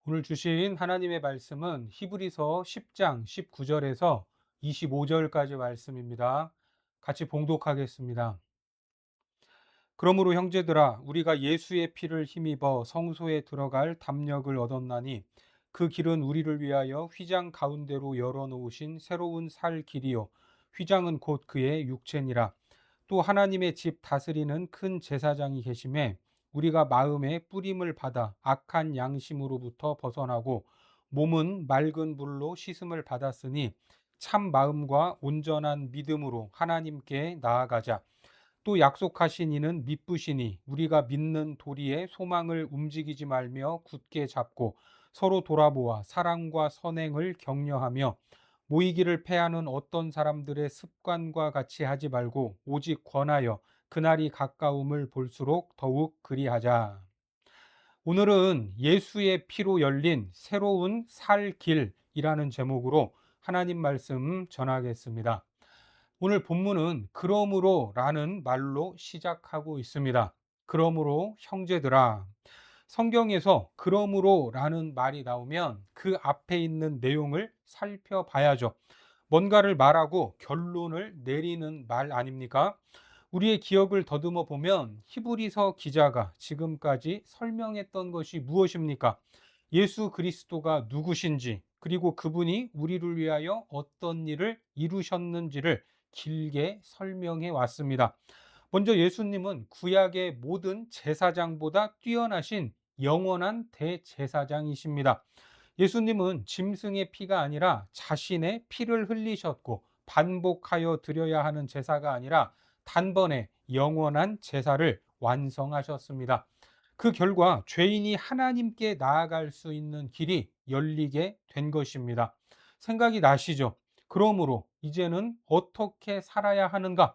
오늘 주신 하나님의 말씀은 히브리서 10장 19절에서 25절까지 말씀입니다. 같이 봉독하겠습니다. 그러므로 형제들아 우리가 예수의 피를 힘입어 성소에 들어갈 담력을 얻었나니 그 길은 우리를 위하여 휘장 가운데로 열어놓으신 새로운 살 길이요 휘장은 곧 그의 육체니라. 또 하나님의 집 다스리는 큰 제사장이 계심에 우리가 마음에 뿌림을 받아 악한 양심으로부터 벗어나고 몸은 맑은 물로 씻음을 받았으니 참 마음과 온전한 믿음으로 하나님께 나아가자. 또 약속하신 이는 미쁘시니 우리가 믿는 도리의 소망을 움직이지 말며 굳게 잡고 서로 돌아보아 사랑과 선행을 격려하며 모이기를 패하는 어떤 사람들의 습관과 같이 하지 말고 오직 권하여 그날이 가까움을 볼수록 더욱 그리하자. 오늘은 예수의 피로 열린 새로운 살 길이라는 제목으로 하나님 말씀 전하겠습니다. 오늘 본문은 그러므로 라는 말로 시작하고 있습니다. 그러므로 형제들아. 성경에서 그러므로 라는 말이 나오면 그 앞에 있는 내용을 살펴봐야죠. 뭔가를 말하고 결론을 내리는 말 아닙니까? 우리의 기억을 더듬어 보면 히브리서 기자가 지금까지 설명했던 것이 무엇입니까? 예수 그리스도가 누구신지, 그리고 그분이 우리를 위하여 어떤 일을 이루셨는지를 길게 설명해 왔습니다. 먼저 예수님은 구약의 모든 제사장보다 뛰어나신 영원한 대제사장이십니다. 예수님은 짐승의 피가 아니라 자신의 피를 흘리셨고 반복하여 드려야 하는 제사가 아니라 단번에 영원한 제사를 완성하셨습니다. 그 결과 죄인이 하나님께 나아갈 수 있는 길이 열리게 된 것입니다. 생각이 나시죠? 그러므로 이제는 어떻게 살아야 하는가?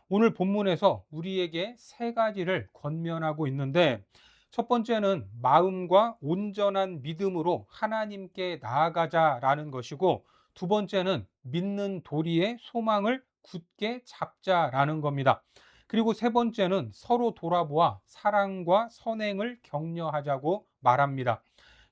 오늘 본문에서 우리에게 세 가지를 권면하고 있는데, 첫 번째는 마음과 온전한 믿음으로 하나님께 나아가자라는 것이고, 두 번째는 믿는 도리의 소망을 굳게 잡자라는 겁니다. 그리고 세 번째는 서로 돌아보아 사랑과 선행을 격려하자고 말합니다.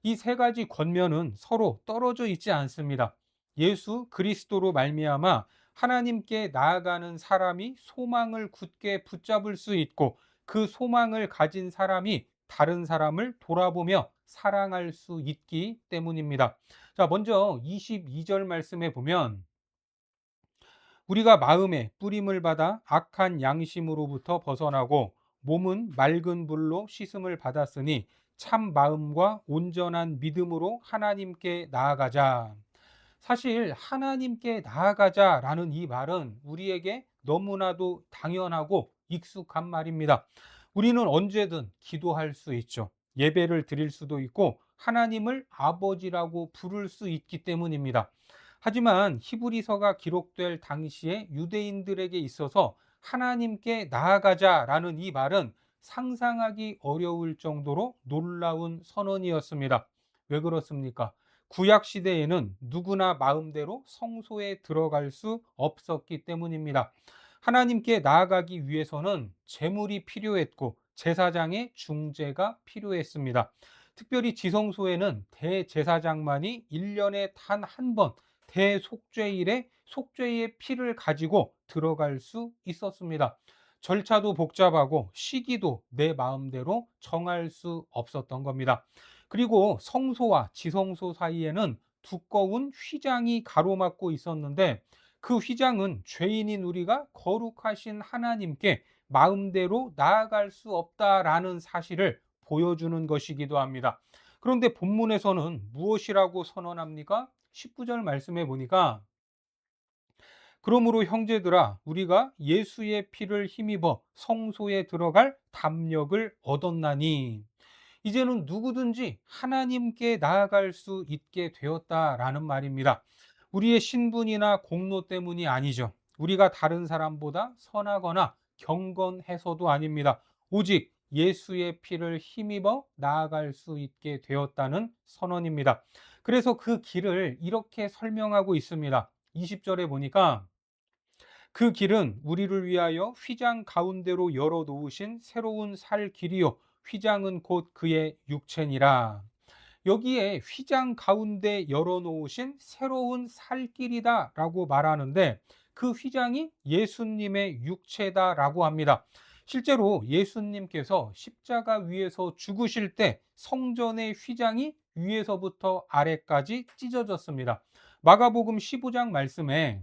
이 세 가지 권면은 서로 떨어져 있지 않습니다. 예수 그리스도로 말미암아 하나님께 나아가는 사람이 소망을 굳게 붙잡을 수 있고, 그 소망을 가진 사람이 다른 사람을 돌아보며 사랑할 수 있기 때문입니다. 자, 먼저 22절 말씀에 보면 우리가 마음에 뿌림을 받아 악한 양심으로부터 벗어나고 몸은 맑은 물로 씻음을 받았으니 참 마음과 온전한 믿음으로 하나님께 나아가자. 사실 하나님께 나아가자라는 이 말은 우리에게 너무나도 당연하고 익숙한 말입니다. 우리는 언제든 기도할 수 있죠. 예배를 드릴 수도 있고 하나님을 아버지라고 부를 수 있기 때문입니다. 하지만 히브리서가 기록될 당시에 유대인들에게 있어서 하나님께 나아가자라는 이 말은 상상하기 어려울 정도로 놀라운 선언이었습니다. 왜 그렇습니까? 구약 시대에는 누구나 마음대로 성소에 들어갈 수 없었기 때문입니다. 하나님께 나아가기 위해서는 제물이 필요했고 제사장의 중재가 필요했습니다. 특별히 지성소에는 대제사장만이 1년에 단 한 번 대속죄일에 속죄의 피를 가지고 들어갈 수 있었습니다. 절차도 복잡하고 시기도 내 마음대로 정할 수 없었던 겁니다. 그리고 성소와 지성소 사이에는 두꺼운 휘장이 가로막고 있었는데, 그 휘장은 죄인인 우리가 거룩하신 하나님께 마음대로 나아갈 수 없다라는 사실을 보여주는 것이기도 합니다. 그런데 본문에서는 무엇이라고 선언합니까? 19절 말씀해 보니까 그러므로 형제들아 우리가 예수의 피를 힘입어 성소에 들어갈 담력을 얻었나니, 이제는 누구든지 하나님께 나아갈 수 있게 되었다라는 말입니다. 우리의 신분이나 공로 때문이 아니죠. 우리가 다른 사람보다 선하거나 경건해서도 아닙니다. 오직 예수의 피를 힘입어 나아갈 수 있게 되었다는 선언입니다. 그래서 그 길을 이렇게 설명하고 있습니다. 20절에 보니까 그 길은 우리를 위하여 휘장 가운데로 열어 놓으신 새로운 살 길이요 휘장은 곧 그의 육체니라. 여기에 휘장 가운데 열어놓으신 새로운 살길이다라고 말하는데 그 휘장이 예수님의 육체다라고 합니다. 실제로 예수님께서 십자가 위에서 죽으실 때 성전의 휘장이 위에서부터 아래까지 찢어졌습니다. 마가복음 15장 말씀에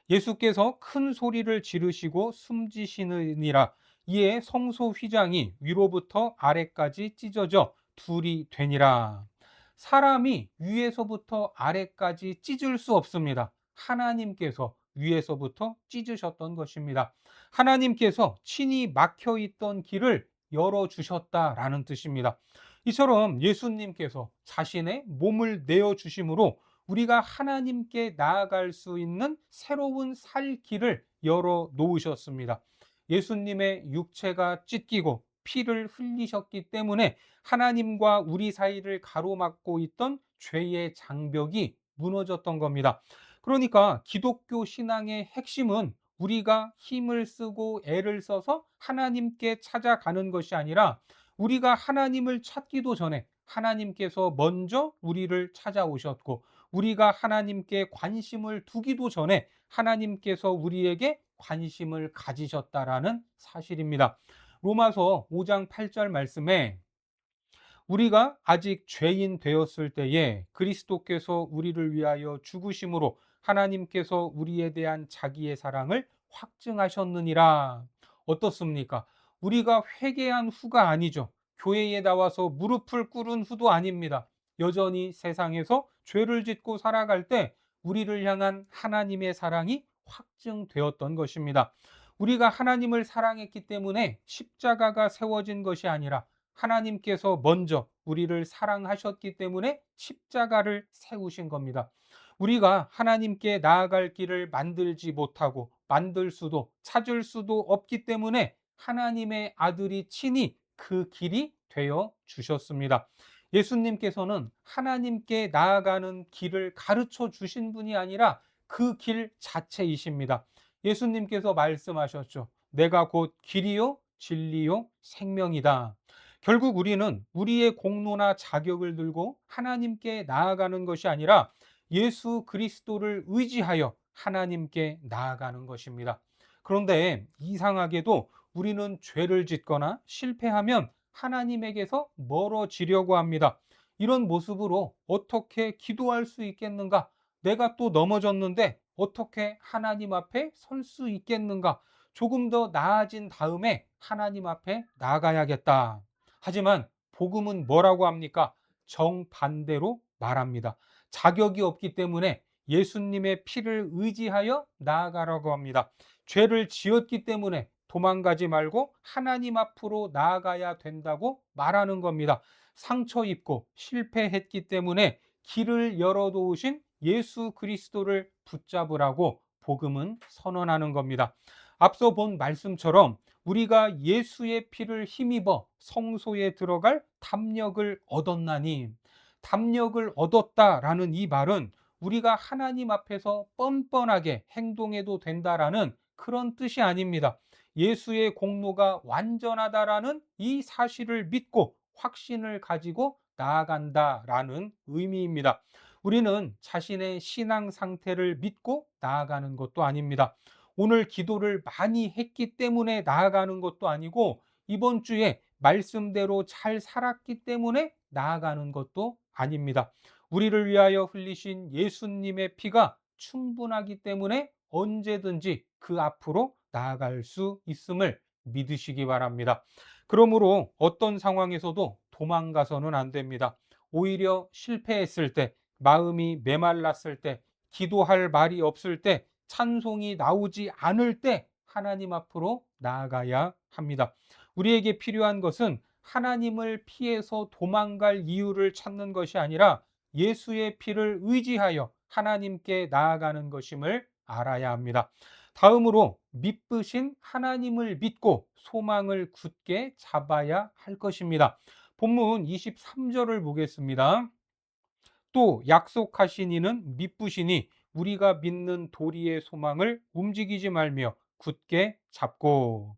예수께서 큰 소리를 지르시고 숨지시느니라. 이에 성소 휘장이 위로부터 아래까지 찢어져 둘이 되니라. 사람이 위에서부터 아래까지 찢을 수 없습니다. 하나님께서 위에서부터 찢으셨던 것입니다. 하나님께서 친히 막혀 있던 길을 열어주셨다라는 뜻입니다. 이처럼 예수님께서 자신의 몸을 내어주심으로 우리가 하나님께 나아갈 수 있는 새로운 살 길을 열어 놓으셨습니다. 예수님의 육체가 찢기고 피를 흘리셨기 때문에 하나님과 우리 사이를 가로막고 있던 죄의 장벽이 무너졌던 겁니다. 그러니까 기독교 신앙의 핵심은 우리가 힘을 쓰고 애를 써서 하나님께 찾아가는 것이 아니라 우리가 하나님을 찾기도 전에 하나님께서 먼저 우리를 찾아오셨고 우리가 하나님께 관심을 두기도 전에 하나님께서 우리에게 관심을 가지셨다라는 사실입니다. 로마서 5장 8절 말씀에 우리가 아직 죄인 되었을 때에 그리스도께서 우리를 위하여 죽으심으로 하나님께서 우리에 대한 자기의 사랑을 확증하셨느니라. 어떻습니까? 우리가 회개한 후가 아니죠. 교회에 나와서 무릎을 꿇은 후도 아닙니다. 여전히 세상에서 죄를 짓고 살아갈 때 우리를 향한 하나님의 사랑이 확증되었던 것입니다. 우리가 하나님을 사랑했기 때문에 십자가가 세워진 것이 아니라 하나님께서 먼저 우리를 사랑하셨기 때문에 십자가를 세우신 겁니다. 우리가 하나님께 나아갈 길을 만들지 못하고 만들 수도 찾을 수도 없기 때문에 하나님의 아들이 친히 그 길이 되어 주셨습니다. 예수님께서는 하나님께 나아가는 길을 가르쳐 주신 분이 아니라 그 길 자체이십니다. 예수님께서 말씀하셨죠. 내가 곧 길이요, 진리요, 생명이다. 결국 우리는 우리의 공로나 자격을 들고 하나님께 나아가는 것이 아니라 예수 그리스도를 의지하여 하나님께 나아가는 것입니다. 그런데 이상하게도 우리는 죄를 짓거나 실패하면 하나님에게서 멀어지려고 합니다. 이런 모습으로 어떻게 기도할 수 있겠는가? 내가 또 넘어졌는데 어떻게 하나님 앞에 설 수 있겠는가? 조금 더 나아진 다음에 하나님 앞에 나가야겠다. 하지만 복음은 뭐라고 합니까? 정반대로 말합니다. 자격이 없기 때문에 예수님의 피를 의지하여 나아가라고 합니다. 죄를 지었기 때문에 도망가지 말고 하나님 앞으로 나아가야 된다고 말하는 겁니다. 상처 입고 실패했기 때문에 길을 열어놓으신 예수 그리스도를 붙잡으라고 복음은 선언하는 겁니다. 앞서 본 말씀처럼 우리가 예수의 피를 힘입어 성소에 들어갈 담력을 얻었나니, 담력을 얻었다라는 이 말은 우리가 하나님 앞에서 뻔뻔하게 행동해도 된다라는 그런 뜻이 아닙니다. 예수의 공로가 완전하다라는 이 사실을 믿고 확신을 가지고 나아간다라는 의미입니다. 우리는 자신의 신앙 상태를 믿고 나아가는 것도 아닙니다. 오늘 기도를 많이 했기 때문에 나아가는 것도 아니고 이번 주에 말씀대로 잘 살았기 때문에 나아가는 것도 아닙니다. 우리를 위하여 흘리신 예수님의 피가 충분하기 때문에 언제든지 그 앞으로 나아갈 수 있음을 믿으시기 바랍니다. 그러므로 어떤 상황에서도 도망가서는 안 됩니다. 오히려 실패했을 때, 마음이 메말랐을 때, 기도할 말이 없을 때, 찬송이 나오지 않을 때 하나님 앞으로 나아가야 합니다. 우리에게 필요한 것은 하나님을 피해서 도망갈 이유를 찾는 것이 아니라 예수의 피를 의지하여 하나님께 나아가는 것임을 알아야 합니다. 다음으로 믿으신 하나님을 믿고 소망을 굳게 잡아야 할 것입니다. 본문 23절을 보겠습니다. 또 약속하신 이는 믿으시니 우리가 믿는 도리의 소망을 움직이지 말며 굳게 잡고,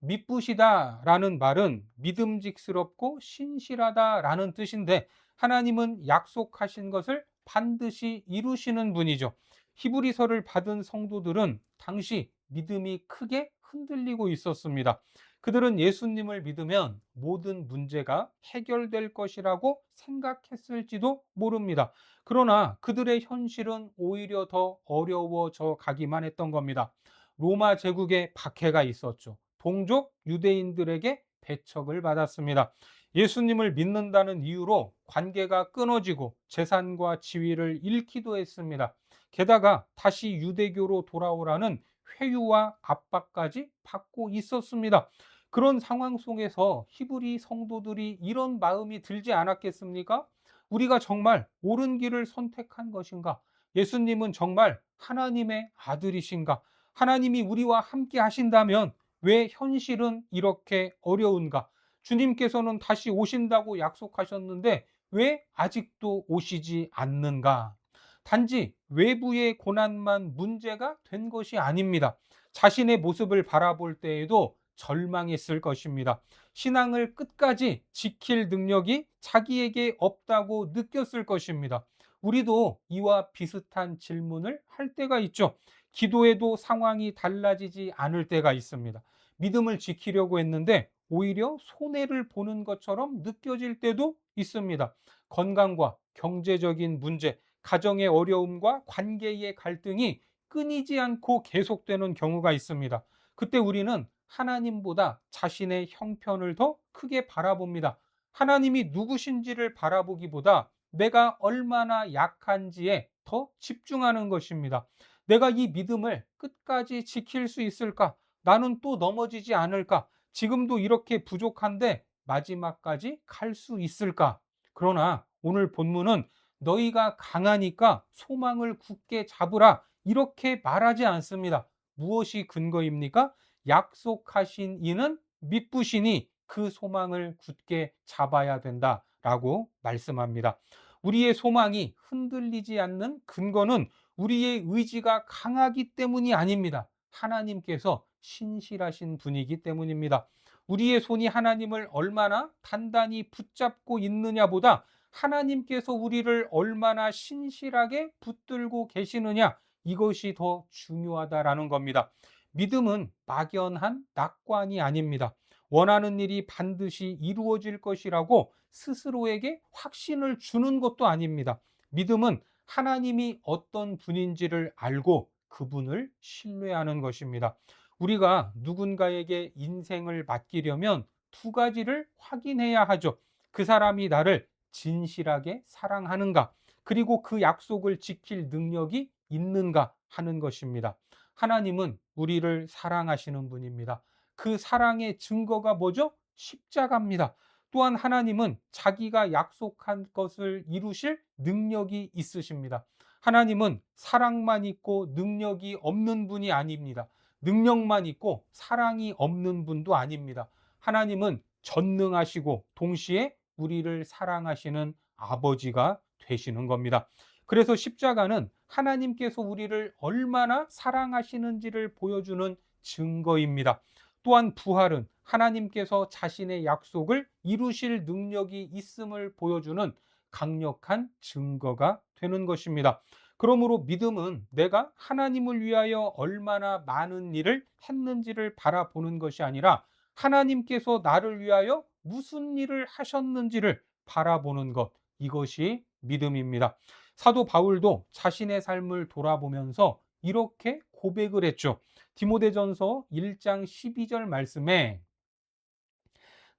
미쁘시다라는 말은 믿음직스럽고 신실하다라는 뜻인데 하나님은 약속하신 것을 반드시 이루시는 분이죠. 히브리서를 받은 성도들은 당시 믿음이 크게 흔들리고 있었습니다. 그들은 예수님을 믿으면 모든 문제가 해결될 것이라고 생각했을지도 모릅니다. 그러나 그들의 현실은 오히려 더 어려워져 가기만 했던 겁니다. 로마 제국에 박해가 있었죠. 동족 유대인들에게 배척을 받았습니다. 예수님을 믿는다는 이유로 관계가 끊어지고 재산과 지위를 잃기도 했습니다. 게다가 다시 유대교로 돌아오라는 회유와 압박까지 받고 있었습니다. 그런 상황 속에서 히브리 성도들이 이런 마음이 들지 않았겠습니까? 우리가 정말 옳은 길을 선택한 것인가? 예수님은 정말 하나님의 아들이신가? 하나님이 우리와 함께 하신다면 왜 현실은 이렇게 어려운가? 주님께서는 다시 오신다고 약속하셨는데 왜 아직도 오시지 않는가? 단지 외부의 고난만 문제가 된 것이 아닙니다. 자신의 모습을 바라볼 때에도 절망했을 것입니다. 신앙을 끝까지 지킬 능력이 자기에게 없다고 느꼈을 것입니다. 우리도 이와 비슷한 질문을 할 때가 있죠. 기도해도 상황이 달라지지 않을 때가 있습니다. 믿음을 지키려고 했는데 오히려 손해를 보는 것처럼 느껴질 때도 있습니다. 건강과 경제적인 문제, 가정의 어려움과 관계의 갈등이 끊이지 않고 계속되는 경우가 있습니다. 그때 우리는 하나님보다 자신의 형편을 더 크게 바라봅니다. 하나님이 누구신지를 바라보기보다 내가 얼마나 약한지에 더 집중하는 것입니다. 내가 이 믿음을 끝까지 지킬 수 있을까? 나는 또 넘어지지 않을까? 지금도 이렇게 부족한데 마지막까지 갈 수 있을까? 그러나 오늘 본문은 너희가 강하니까 소망을 굳게 잡으라. 이렇게 말하지 않습니다. 무엇이 근거입니까? 약속하신 이는 믿으시니 그 소망을 굳게 잡아야 된다라고 말씀합니다. 우리의 소망이 흔들리지 않는 근거는 우리의 의지가 강하기 때문이 아닙니다. 하나님께서 신실하신 분이기 때문입니다. 우리의 손이 하나님을 얼마나 단단히 붙잡고 있느냐보다 하나님께서 우리를 얼마나 신실하게 붙들고 계시느냐, 이것이 더 중요하다라는 겁니다. 믿음은 막연한 낙관이 아닙니다. 원하는 일이 반드시 이루어질 것이라고 스스로에게 확신을 주는 것도 아닙니다. 믿음은 하나님이 어떤 분인지를 알고 그분을 신뢰하는 것입니다. 우리가 누군가에게 인생을 맡기려면 두 가지를 확인해야 하죠. 그 사람이 나를 진실하게 사랑하는가, 그리고 그 약속을 지킬 능력이 있는가 하는 것입니다. 하나님은 우리를 사랑하시는 분입니다. 그 사랑의 증거가 뭐죠? 십자가입니다. 또한 하나님은 자기가 약속한 것을 이루실 능력이 있으십니다. 하나님은 사랑만 있고 능력이 없는 분이 아닙니다. 능력만 있고 사랑이 없는 분도 아닙니다. 하나님은 전능하시고 동시에 우리를 사랑하시는 아버지가 되시는 겁니다. 그래서 십자가는 하나님께서 우리를 얼마나 사랑하시는지를 보여주는 증거입니다. 또한 부활은 하나님께서 자신의 약속을 이루실 능력이 있음을 보여주는 강력한 증거가 되는 것입니다. 그러므로 믿음은 내가 하나님을 위하여 얼마나 많은 일을 했는지를 바라보는 것이 아니라 하나님께서 나를 위하여 무슨 일을 하셨는지를 바라보는 것, 이것이 믿음입니다. 사도 바울도 자신의 삶을 돌아보면서 이렇게 고백을 했죠. 디모데전서 1장 12절 말씀에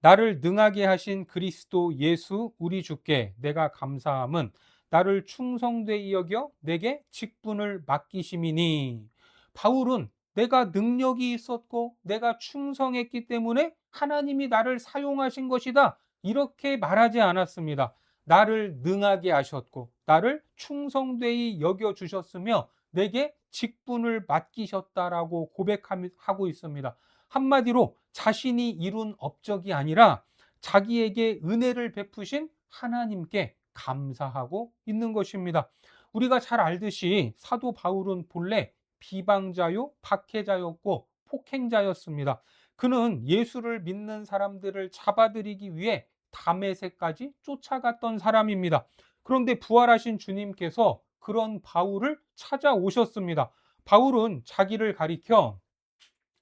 나를 능하게 하신 그리스도 예수 우리 주께 내가 감사함은 나를 충성되이 여겨 내게 직분을 맡기심이니. 바울은 내가 능력이 있었고 내가 충성했기 때문에 하나님이 나를 사용하신 것이다, 이렇게 말하지 않았습니다. 나를 능하게 하셨고 나를 충성되이 여겨 주셨으며 내게 직분을 맡기셨다라고 고백하고 있습니다. 한마디로 자신이 이룬 업적이 아니라 자기에게 은혜를 베푸신 하나님께 감사하고 있는 것입니다. 우리가 잘 알듯이 사도 바울은 본래 비방자요 박해자였고 폭행자였습니다. 그는 예수를 믿는 사람들을 잡아들이기 위해 다메섹까지 쫓아갔던 사람입니다. 그런데 부활하신 주님께서 그런 바울을 찾아오셨습니다. 바울은 자기를 가리켜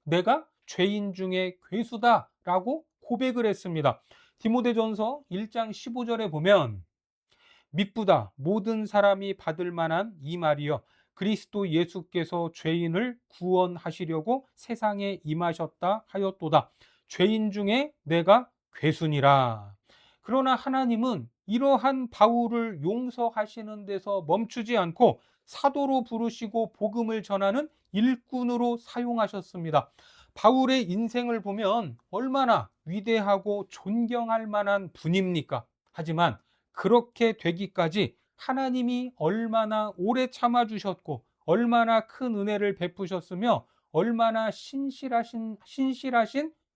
내가 죄인 중에 괴수다라고 고백을 했습니다. 디모데전서 1장 15절에 보면 미쁘다 모든 사람이 받을 만한 이 말이여 그리스도 예수께서 죄인을 구원하시려고 세상에 임하셨다 하였도다. 죄인 중에 내가 괴순이라. 그러나 하나님은 이러한 바울을 용서하시는 데서 멈추지 않고 사도로 부르시고 복음을 전하는 일꾼으로 사용하셨습니다. 바울의 인생을 보면 얼마나 위대하고 존경할 만한 분입니까? 하지만 그렇게 되기까지 하나님이 얼마나 오래 참아주셨고 얼마나 큰 은혜를 베푸셨으며 얼마나 신실하신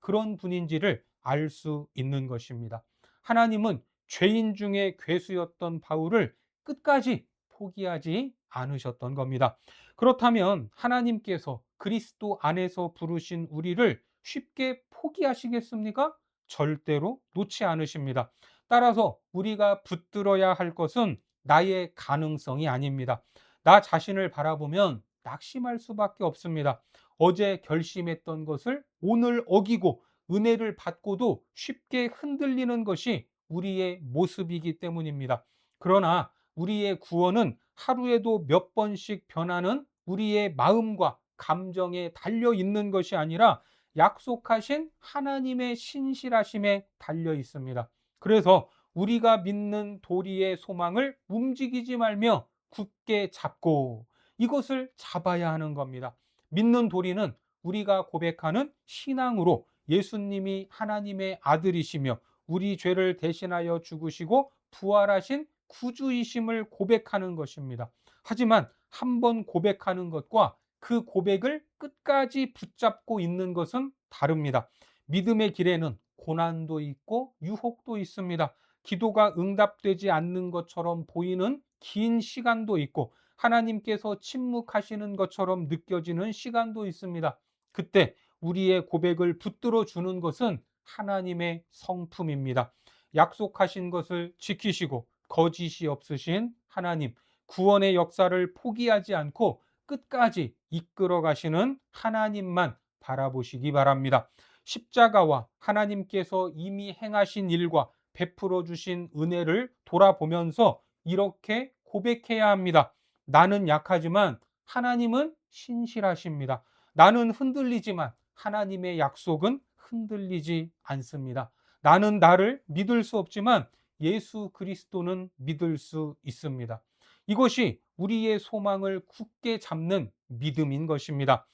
그런 분인지를 알 수 있는 것입니다. 하나님은 죄인 중에 괴수였던 바울을 끝까지 포기하지 않으셨던 겁니다. 그렇다면 하나님께서 그리스도 안에서 부르신 우리를 쉽게 포기하시겠습니까? 절대로 놓지 않으십니다. 따라서 우리가 붙들어야 할 것은 나의 가능성이 아닙니다. 나 자신을 바라보면 낙심할 수밖에 없습니다. 어제 결심했던 것을 오늘 어기고 은혜를 받고도 쉽게 흔들리는 것이 우리의 모습이기 때문입니다. 그러나 우리의 구원은 하루에도 몇 번씩 변하는 우리의 마음과 감정에 달려 있는 것이 아니라 약속하신 하나님의 신실하심에 달려 있습니다. 그래서 우리가 믿는 도리의 소망을 움직이지 말며 굳게 잡고 이것을 잡아야 하는 겁니다. 믿는 도리는 우리가 고백하는 신앙으로 예수님이 하나님의 아들이시며 우리 죄를 대신하여 죽으시고 부활하신 구주이심을 고백하는 것입니다. 하지만 한번 고백하는 것과 그 고백을 끝까지 붙잡고 있는 것은 다릅니다. 믿음의 길에는 고난도 있고 유혹도 있습니다. 기도가 응답되지 않는 것처럼 보이는 긴 시간도 있고 하나님께서 침묵하시는 것처럼 느껴지는 시간도 있습니다. 그때 우리의 고백을 붙들어 주는 것은 하나님의 성품입니다. 약속하신 것을 지키시고 거짓이 없으신 하나님, 구원의 역사를 포기하지 않고 끝까지 이끌어 가시는 하나님만 바라보시기 바랍니다. 십자가와 하나님께서 이미 행하신 일과 베풀어 주신 은혜를 돌아보면서 이렇게 고백해야 합니다. 나는 약하지만 하나님은 신실하십니다. 나는 흔들리지만 하나님의 약속은 흔들리지 않습니다. 나는 나를 믿을 수 없지만 예수 그리스도는 믿을 수 있습니다. 이것이 우리의 소망을 굳게 잡는 믿음인 것입니다.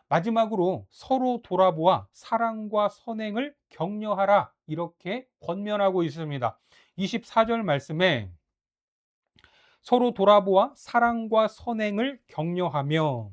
마지막으로 서로 돌아보아 사랑과 선행을 격려하라 이렇게 권면하고 있습니다. 24절 말씀에 서로 돌아보아 사랑과 선행을 격려하며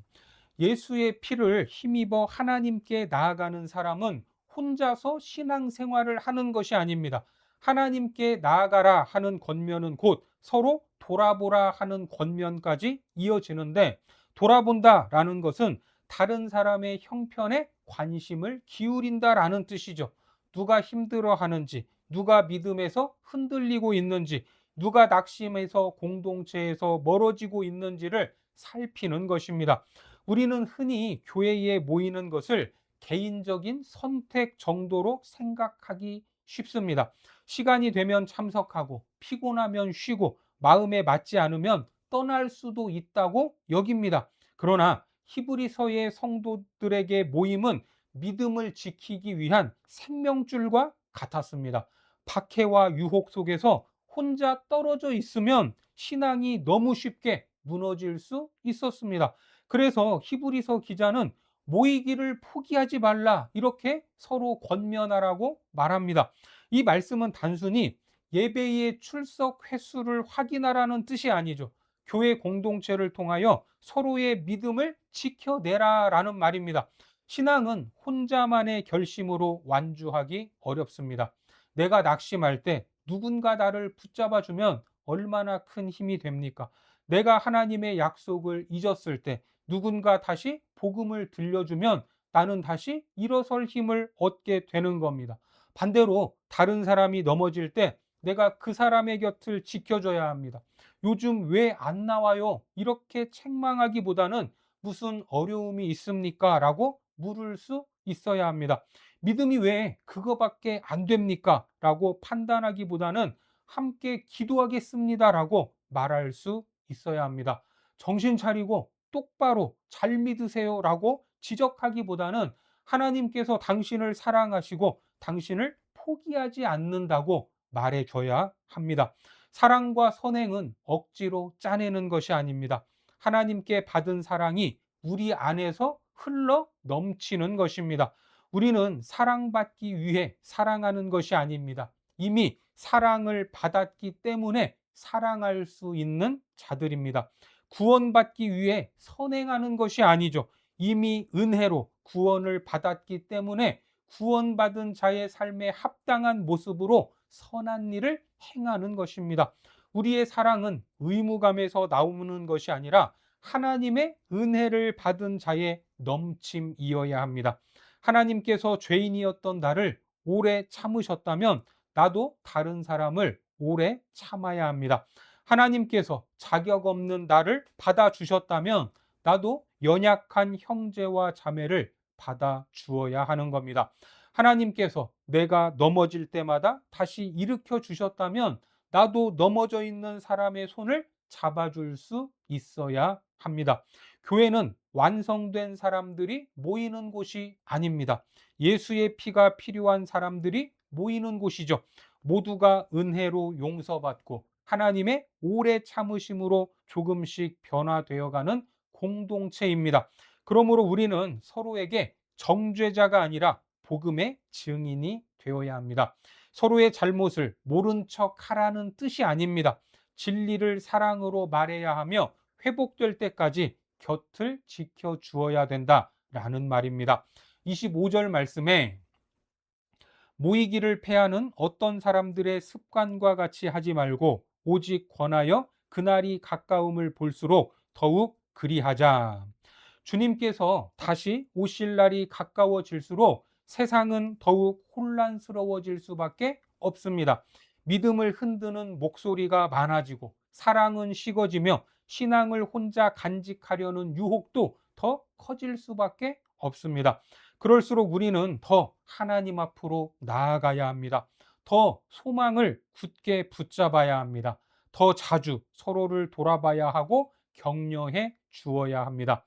예수의 피를 힘입어 하나님께 나아가는 사람은 혼자서 신앙생활을 하는 것이 아닙니다. 하나님께 나아가라 하는 권면은 곧 서로 돌아보라 하는 권면까지 이어지는데 돌아본다라는 것은 다른 사람의 형편에 관심을 기울인다라는 뜻이죠. 누가 힘들어하는지, 누가 믿음에서 흔들리고 있는지, 누가 낙심해서 공동체에서 멀어지고 있는지를 살피는 것입니다. 우리는 흔히 교회에 모이는 것을 개인적인 선택 정도로 생각하기 쉽습니다. 시간이 되면 참석하고 피곤하면 쉬고 마음에 맞지 않으면 떠날 수도 있다고 여깁니다. 그러나 히브리서의 성도들에게 모임은 믿음을 지키기 위한 생명줄과 같았습니다. 박해와 유혹 속에서 혼자 떨어져 있으면 신앙이 너무 쉽게 무너질 수 있었습니다. 그래서 히브리서 기자는 모이기를 포기하지 말라 이렇게 서로 권면하라고 말합니다. 이 말씀은 단순히 예배의 출석 횟수를 확인하라는 뜻이 아니죠. 교회 공동체를 통하여 서로의 믿음을 지켜내라라는 말입니다. 신앙은 혼자만의 결심으로 완주하기 어렵습니다. 내가 낙심할 때 누군가 나를 붙잡아 주면 얼마나 큰 힘이 됩니까? 내가 하나님의 약속을 잊었을 때 누군가 다시 복음을 들려주면 나는 다시 일어설 힘을 얻게 되는 겁니다. 반대로 다른 사람이 넘어질 때 내가 그 사람의 곁을 지켜줘야 합니다. 요즘 왜 안 나와요? 이렇게 책망하기보다는 무슨 어려움이 있습니까? 라고 물을 수 있어야 합니다. 믿음이 왜 그거밖에 안 됩니까? 라고 판단하기보다는 함께 기도하겠습니다. 라고 말할 수 있어야 합니다. 정신 차리고 똑바로 잘 믿으세요. 라고 지적하기보다는 하나님께서 당신을 사랑하시고 당신을 포기하지 않는다고 말해줘야 합니다. 사랑과 선행은 억지로 짜내는 것이 아닙니다. 하나님께 받은 사랑이 우리 안에서 흘러 넘치는 것입니다. 우리는 사랑받기 위해 사랑하는 것이 아닙니다. 이미 사랑을 받았기 때문에 사랑할 수 있는 자들입니다. 구원받기 위해 선행하는 것이 아니죠. 이미 은혜로 구원을 받았기 때문에 구원받은 자의 삶에 합당한 모습으로 선한 일을 행하는 것입니다. 우리의 사랑은 의무감에서 나오는 것이 아니라 하나님의 은혜를 받은 자의 넘침이어야 합니다. 하나님께서 죄인이었던 나를 오래 참으셨다면 나도 다른 사람을 오래 참아야 합니다. 하나님께서 자격 없는 나를 받아주셨다면 나도 연약한 형제와 자매를 받아주어야 하는 겁니다. 하나님께서 내가 넘어질 때마다 다시 일으켜 주셨다면 나도 넘어져 있는 사람의 손을 잡아줄 수 있어야 합니다. 교회는 완성된 사람들이 모이는 곳이 아닙니다. 예수의 피가 필요한 사람들이 모이는 곳이죠. 모두가 은혜로 용서받고 하나님의 오래 참으심으로 조금씩 변화되어가는 공동체입니다. 그러므로 우리는 서로에게 정죄자가 아니라 복음의 증인이 되어야 합니다. 서로의 잘못을 모른 척 하라는 뜻이 아닙니다. 진리를 사랑으로 말해야 하며 회복될 때까지 곁을 지켜 주어야 된다라는 말입니다. 25절 말씀에 모이기를 패하는 어떤 사람들의 습관과 같이 하지 말고 오직 권하여 그날이 가까움을 볼수록 더욱 그리하자. 주님께서 다시 오실 날이 가까워질수록 세상은 더욱 혼란스러워질 수밖에 없습니다. 믿음을 흔드는 목소리가 많아지고 사랑은 식어지며 신앙을 혼자 간직하려는 유혹도 더 커질 수밖에 없습니다. 그럴수록 우리는 더 하나님 앞으로 나아가야 합니다. 더 소망을 굳게 붙잡아야 합니다. 더 자주 서로를 돌아봐야 하고 격려해 주어야 합니다.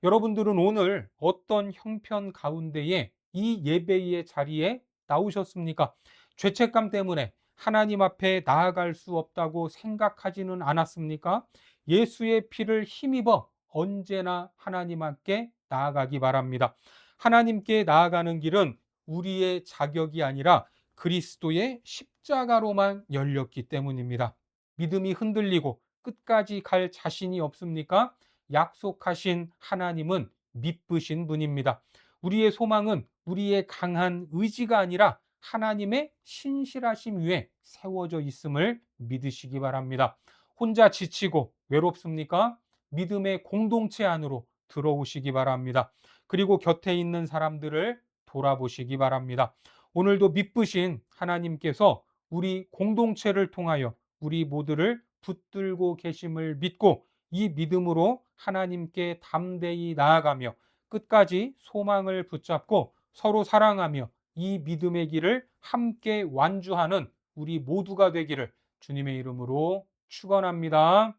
여러분들은 오늘 어떤 형편 가운데에 이 예배의 자리에 나오셨습니까? 죄책감 때문에 하나님 앞에 나아갈 수 없다고 생각하지는 않았습니까? 예수의 피를 힘입어 언제나 하나님 앞에 나아가기 바랍니다. 하나님께 나아가는 길은 우리의 자격이 아니라 그리스도의 십자가로만 열렸기 때문입니다. 믿음이 흔들리고 끝까지 갈 자신이 없습니까? 약속하신 하나님은 믿으신 분입니다. 우리의 소망은 우리의 강한 의지가 아니라 하나님의 신실하심 위에 세워져 있음을 믿으시기 바랍니다. 혼자 지치고 외롭습니까? 믿음의 공동체 안으로 들어오시기 바랍니다. 그리고 곁에 있는 사람들을 돌아보시기 바랍니다. 오늘도 믿으신 하나님께서 우리 공동체를 통하여 우리 모두를 붙들고 계심을 믿고 이 믿음으로 하나님께 담대히 나아가며 끝까지 소망을 붙잡고 서로 사랑하며 이 믿음의 길을 함께 완주하는 우리 모두가 되기를 주님의 이름으로 축원합니다.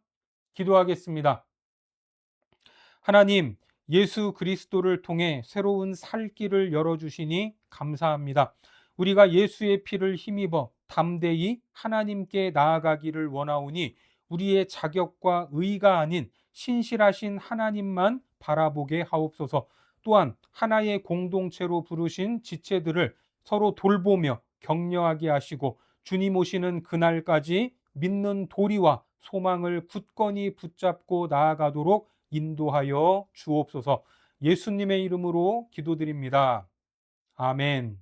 기도하겠습니다. 하나님, 예수 그리스도를 통해 새로운 살 길을 열어주시니 감사합니다. 우리가 예수의 피를 힘입어 담대히 하나님께 나아가기를 원하오니 우리의 자격과 의가 아닌 신실하신 하나님만 바라보게 하옵소서. 또한 하나의 공동체로 부르신 지체들을 서로 돌보며 격려하게 하시고 주님 오시는 그날까지 믿는 도리와 소망을 굳건히 붙잡고 나아가도록 인도하여 주옵소서. 예수님의 이름으로 기도드립니다. 아멘.